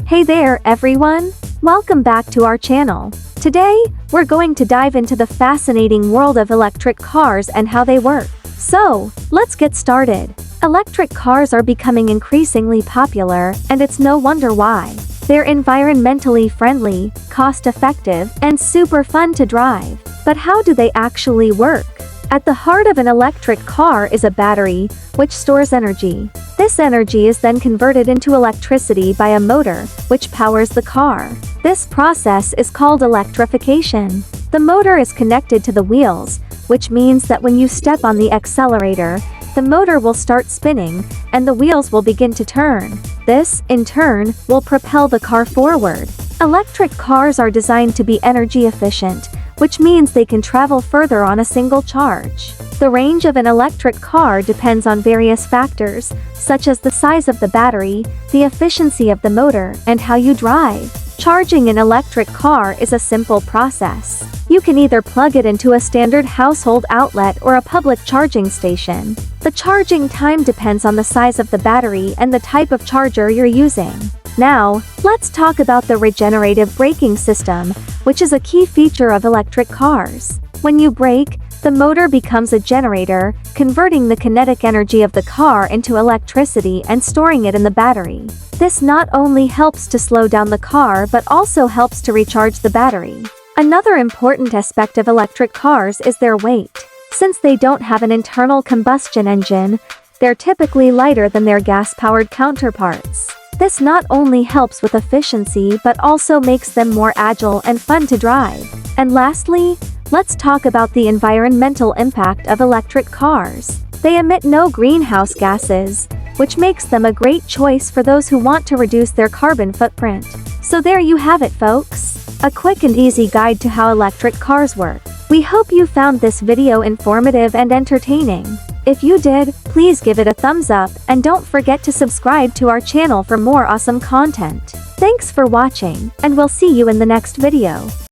Hey there, everyone! Welcome back to our channel. Today, we're going to dive into the fascinating world of electric cars and how they work. So, let's get started. Electric cars are becoming increasingly popular, and it's no wonder why. They're environmentally friendly, cost-effective, and super fun to drive. But how do they actually work? At the heart of an electric car is a battery, which stores energy. This energy is then converted into electricity by a motor, which powers the car. This process is called electrification. The motor is connected to the wheels, which means that when you step on the accelerator, the motor will start spinning, and the wheels will begin to turn. This, in turn, will propel the car forward. Electric cars are designed to be energy efficient, which means they can travel further on a single charge. The range of an electric car depends on various factors, such as the size of the battery, the efficiency of the motor, and how you drive. Charging an electric car is a simple process. You can either plug it into a standard household outlet or a public charging station. The charging time depends on the size of the battery and the type of charger you're using. Now, let's talk about the regenerative braking system, which is a key feature of electric cars. When you brake, the motor becomes a generator, converting the kinetic energy of the car into electricity and storing it in the battery. This not only helps to slow down the car but also helps to recharge the battery. Another important aspect of electric cars is their weight. Since they don't have an internal combustion engine, they're typically lighter than their gas-powered counterparts. This not only helps with efficiency but also makes them more agile and fun to drive. And lastly, let's talk about the environmental impact of electric cars. They emit no greenhouse gases, which makes them a great choice for those who want to reduce their carbon footprint. So there you have it, folks. A quick and easy guide to how electric cars work. We hope you found this video informative and entertaining. If you did, please give it a thumbs up and don't forget to subscribe to our channel for more awesome content. Thanks for watching, and we'll see you in the next video.